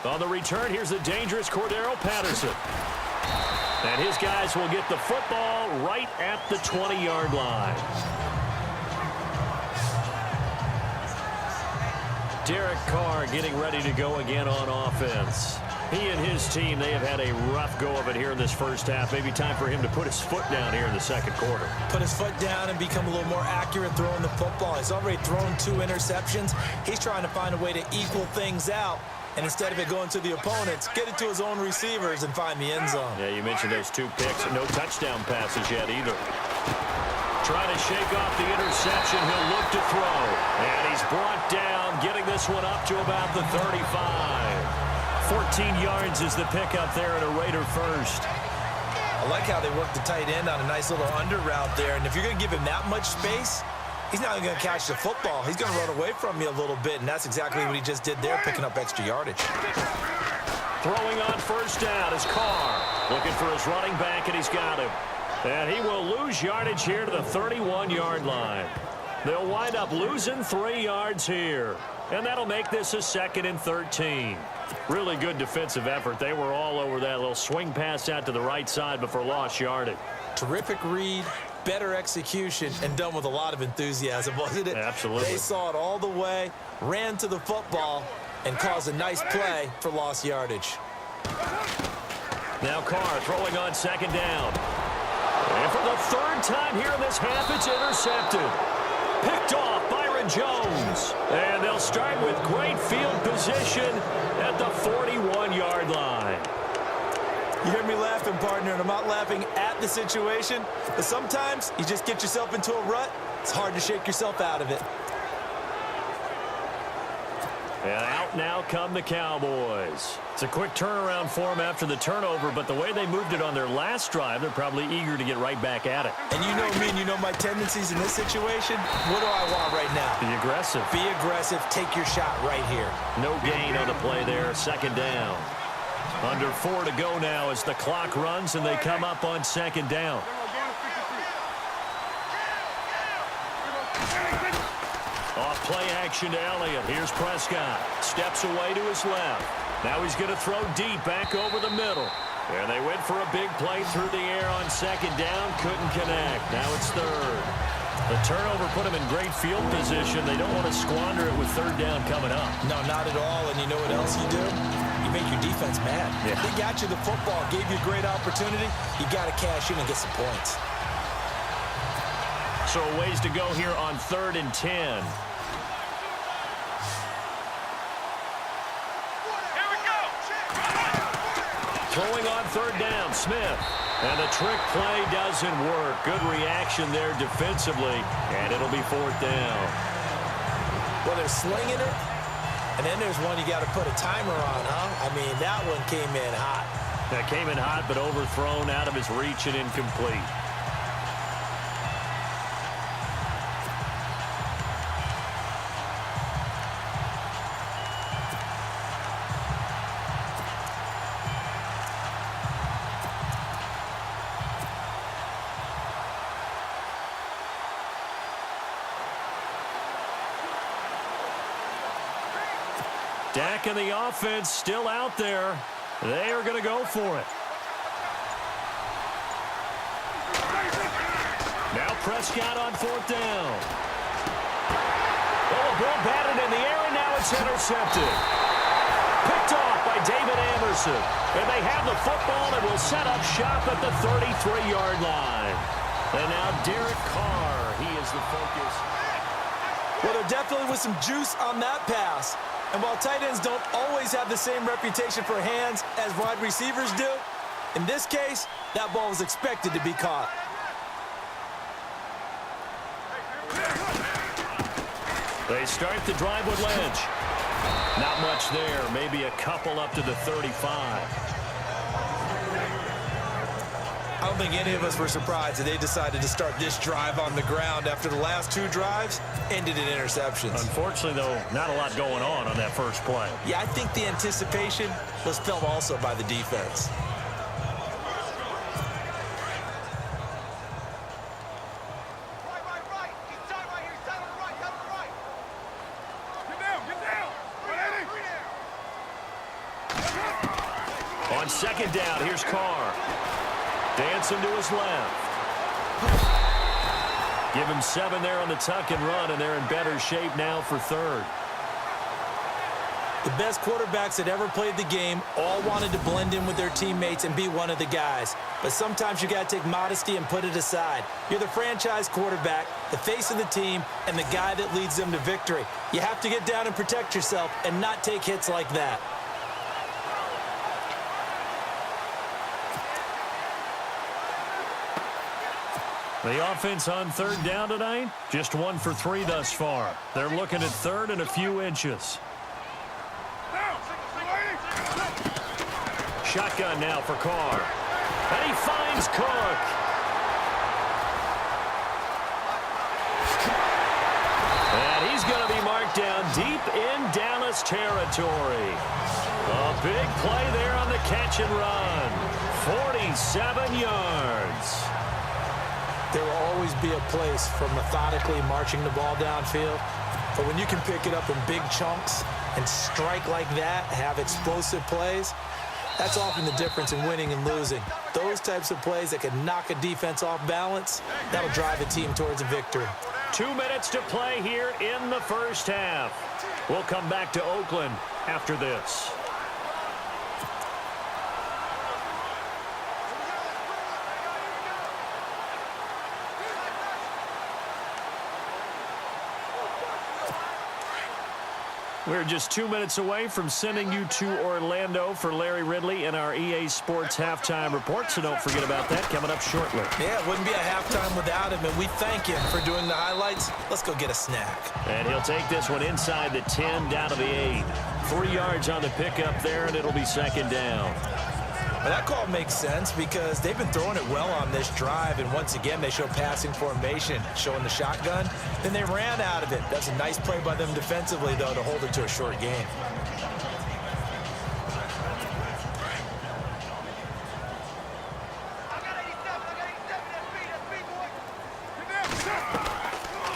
On the return, here's the dangerous Cordero Patterson. And his guys will get the football right at the 20-yard line. Derek Carr getting ready to go again on offense. He and his team, they have had a rough go of it here in this first half. Maybe time for him to put his foot down here in the second quarter. Put his foot down and become a little more accurate throwing the football. He's already thrown 2 interceptions. He's trying to find a way to equal things out. And instead of it going to the opponents, get it to his own receivers and find the end zone. Yeah, you mentioned those 2 picks. No touchdown passes yet either. Trying to shake off the interception. He'll look to throw. And he's brought down, getting this one up to about the 35. 14 yards is the pickup there and a Raider first. I like how they work the tight end on a nice little under route there. And if you're going to give him that much space, he's not even going to catch the football. He's going to run away from you a little bit, and that's exactly what he just did there, picking up extra yardage. Throwing on first down is Carr. Looking for his running back, and he's got him. And he will lose yardage here to the 31-yard line. They'll wind up losing 3 yards here. And that'll make this a 2nd and 13. Really good defensive effort. They were all over that little swing pass out to the right side before lost yardage. Terrific read, better execution, and done with a lot of enthusiasm, wasn't it? Absolutely. They saw it all the way, ran to the football, and caused a nice play for lost yardage. Now Carr throwing on 2nd down. And for the 3rd time here in this half, it's intercepted. Picked off Byron Jones. And they'll start with great field position at the 41-yard line. You hear me laughing, partner, and I'm not laughing at the situation, but sometimes you just get yourself into a rut. It's hard to shake yourself out of it. And out now come the Cowboys. It's a quick turnaround for them after the turnover, but the way they moved it on their last drive, they're probably eager to get right back at it. And you know me and you know my tendencies in this situation. What do I want right now? Be aggressive. Be aggressive. Take your shot right here. No gain on the play there. 2nd down. Under 4 to go now as the clock runs and they come up on 2nd down. Off play action to Elliott. Here's Prescott. Steps away to his left. Now he's going to throw deep back over the middle. And they went for a big play through the air on 2nd down. Couldn't connect. Now it's 3rd. The turnover put them in great field position. They don't want to squander it with 3rd down coming up. No, not at all. And you know what else you do? You make your defense mad. Yeah. They got you the football, gave you a great opportunity. You got to cash in and get some points. So a ways to go here on 3rd and 10. Throwing on 3rd down, Smith. And the trick play doesn't work. Good reaction there defensively. And it'll be 4th down. Well, they're slinging it. And then there's one you got to put a timer on, huh? I mean, that one came in hot. That came in hot, but overthrown out of his reach and incomplete. Dak and the offense still out there. They are going to go for it. Now Prescott on 4th down. Oh, ball batted in the air, and now it's intercepted. Picked off by David Anderson. And they have the football and will set up shop at the 33-yard line. And now Derek Carr, he is the focus. Well, there definitely was some juice on that pass. And while tight ends don't always have the same reputation for hands as wide receivers do, in this case, that ball was expected to be caught. They start the drive with Lynch. Not much there. Maybe a couple up to the 35. I don't think any of us were surprised that they decided to start this drive on the ground after the last 2 drives ended in interceptions. Unfortunately, though, not a lot going on that first play. Yeah, I think the anticipation was felt also by the defense. On second down, here's Carr. Dancing to his left. Give him 7 there on the tuck and run, and they're in better shape now for third. The best quarterbacks that ever played the game all wanted to blend in with their teammates and be one of the guys. But sometimes you got to take modesty and put it aside. You're the franchise quarterback, the face of the team, and the guy that leads them to victory. You have to get down and protect yourself and not take hits like that. The offense on third down tonight, just 1 for 3 thus far. They're looking at third and a few inches. Shotgun now for Carr. And he finds Cook. And he's going to be marked down deep in Dallas territory. A big play there on the catch and run. 47 yards. There will always be a place for methodically marching the ball downfield. But when you can pick it up in big chunks and strike like that, have explosive plays, that's often the difference in winning and losing. Those types of plays that can knock a defense off balance, that'll drive a team towards a victory. 2 minutes to play here in the first half. We'll come back to Oakland after this. We're just 2 minutes away from sending you to Orlando for Larry Ridley and our EA Sports Halftime Report, so don't forget about that coming up shortly. Yeah, it wouldn't be a halftime without him, and we thank him for doing the highlights. Let's go get a snack. And he'll take this one inside the 10, down to the 8. 3 yards on the pickup there, and it'll be second down. Well, that call makes sense because they've been throwing it well on this drive, and once again, they show passing formation, showing the shotgun. Then they ran out of it. That's a nice play by them defensively, though, to hold it to a short game.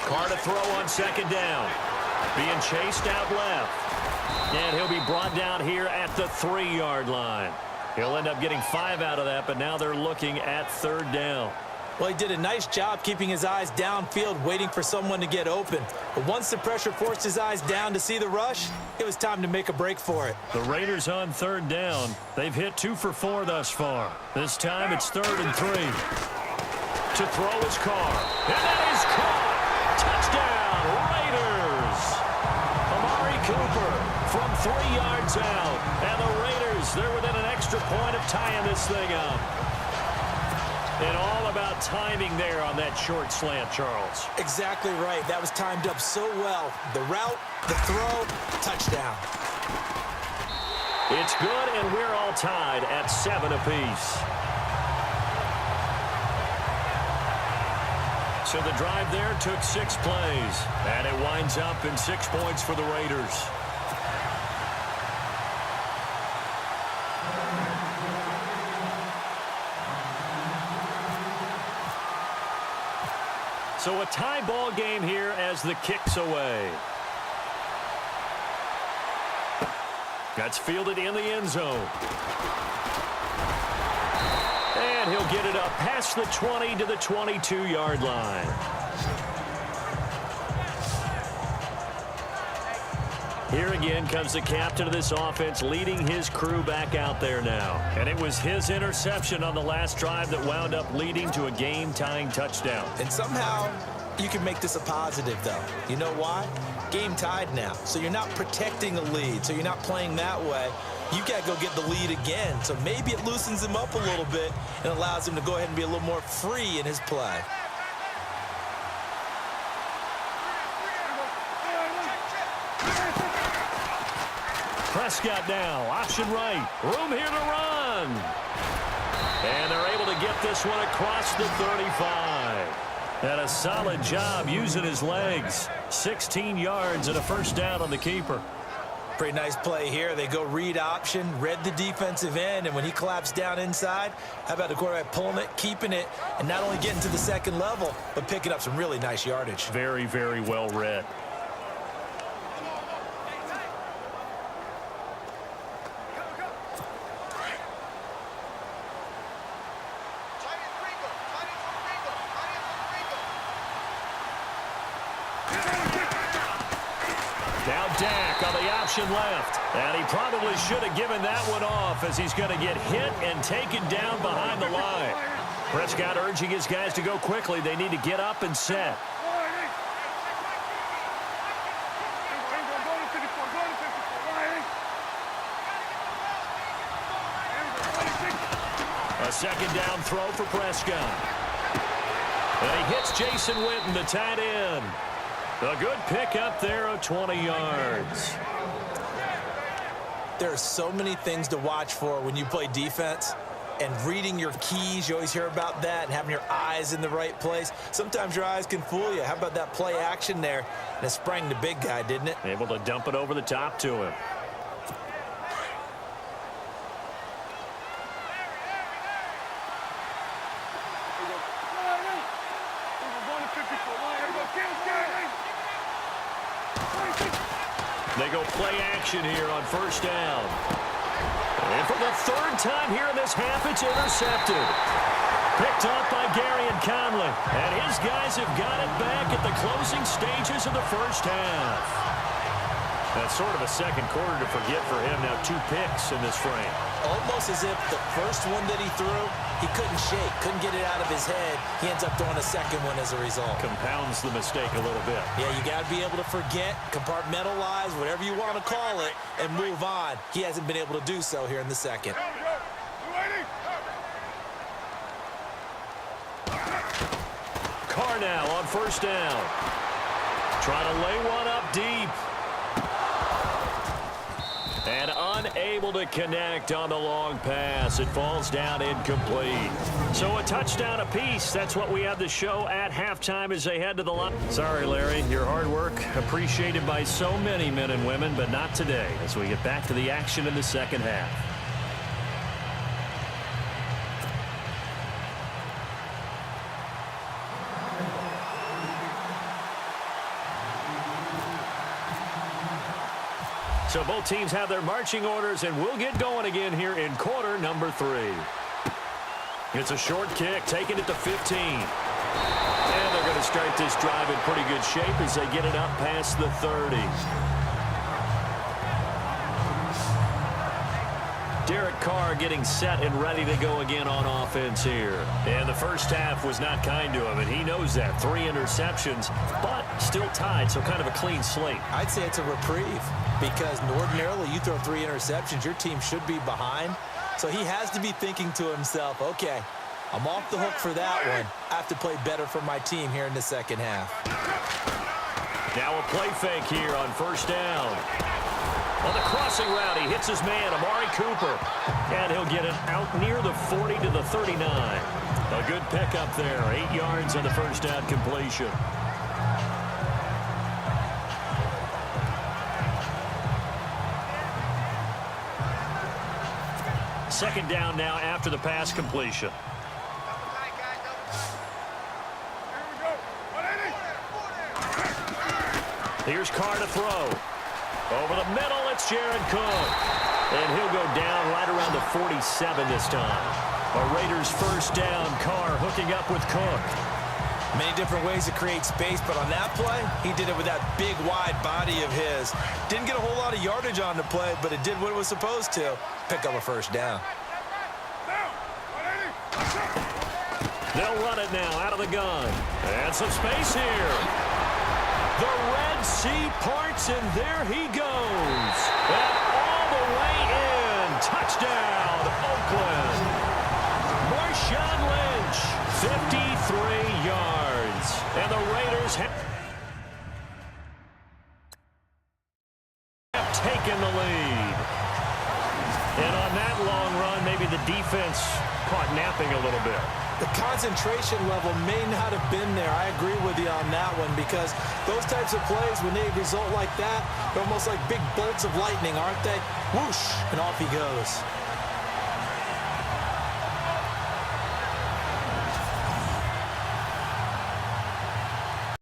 Carr to throw on second down. Being chased out left. And he'll be brought down here at the 3-yard line. He'll end up getting 5 out of that, but now they're looking at third down. Well, he did a nice job keeping his eyes downfield, waiting for someone to get open. But once the pressure forced his eyes down to see the rush, it was time to make a break for it. The Raiders on third down. They've hit 2 for 4 thus far. This time it's 3rd and 3. To throw is Carr. And that is caught. Touchdown, Raiders. Amari Cooper from 3 yards out. And the Raiders, they're within an extra point of tying this thing up. And all about timing there on that short slant, Charles. Exactly right. That was timed up so well. The route, the throw, touchdown. It's good, and we're all tied at 7 apiece. So the drive there took 6 plays, and it winds up in 6 points for the Raiders. So a tie ball game here as the kick's away. That's fielded in the end zone. And he'll get it up past the 20 to the 22-yard line. Here again comes the captain of this offense, leading his crew back out there now. And it was his interception on the last drive that wound up leading to a game-tying touchdown. And somehow you can make this a positive, though. You know why? Game tied now. So you're not protecting a lead. So you're not playing that way. You got to go get the lead again. So maybe it loosens him up a little bit and allows him to go ahead and be a little more free in his play. Prescott now, option right, room here to run. And they're able to get this one across the 35. And a solid job using his legs. 16 yards and a first down on the keeper. Pretty nice play here. They go read option, read the defensive end, and when he collapsed down inside, how about the quarterback pulling it, keeping it, and not only getting to the second level, but picking up some really nice yardage. Very, very well read. possession left. And he probably should have given that one off as he's going to get hit and taken down behind the line. Prescott urging his guys to go quickly. They need to get up and set. A second down throw for Prescott. And he hits Jason Witten, the tight end. A good pickup there of 20 yards. There are so many things to watch for when you play defense. And reading your keys, you always hear about that, and having your eyes in the right place. Sometimes your eyes can fool you. How about that play action there? And it sprang the big guy, didn't it? Able to dump it over the top to him. They go play action here on first down. And for the third time here in this half, it's intercepted. Picked off by Gary and Conley. And his guys have got it back at the closing stages of the first half. That's sort of a second quarter to forget for him. Now 2 picks in this frame. Almost as if the first one that he threw, he couldn't shake, couldn't get it out of his head. He ends up throwing a second one as a result. Compounds the mistake a little bit. Yeah, you got to be able to forget, compartmentalize, whatever you want to call it, and move on. He hasn't been able to do so here in the second. Carr now on first down. Trying to lay one up deep. And unable to connect on the long pass. It falls down incomplete. So a touchdown apiece. That's what we have the show at halftime as they head to the line. Sorry, Larry. Your hard work appreciated by so many men and women, but not today as we get back to the action in the second half. So both teams have their marching orders, and we'll get going again here in quarter number 3. It's a short kick, taking it to 15. And they're going to start this drive in pretty good shape as they get it up past the 30. Derek Carr getting set and ready to go again on offense here. And the first half was not kind to him, and he knows that. 3 interceptions, but still tied, so kind of a clean slate. I'd say it's a reprieve because ordinarily you throw 3 interceptions, your team should be behind. So he has to be thinking to himself, okay, I'm off the hook for that one. I have to play better for my team here in the second half. Now a play fake here on first down. On the crossing route, he hits his man, Amari Cooper. And he'll get it out near the 40 to the 39. A good pickup there, 8 yards on the first down completion. Second down now after the pass completion. Here's Carr to throw. Over the middle, it's Jared Cook. And he'll go down right around the 47 this time. A Raiders first down, Carr hooking up with Cook. Many different ways to create space, but on that play, he did it with that big, wide body of his. Didn't get a whole lot of yardage on the play, but it did what it was supposed to. Pick up a first down. They'll run it now out of the gun. And some space here. The Red Sea parts, and there he goes. And all the way in. Touchdown, Oakland. Marshawn Lynch, 53 yards. And the Raiders have taken the lead. And on that long run, maybe the defense caught napping a little bit. The concentration level may not have been there. I agree with you on that one because those types of plays, when they result like that, they're almost like big bolts of lightning, aren't they? Whoosh, and off he goes.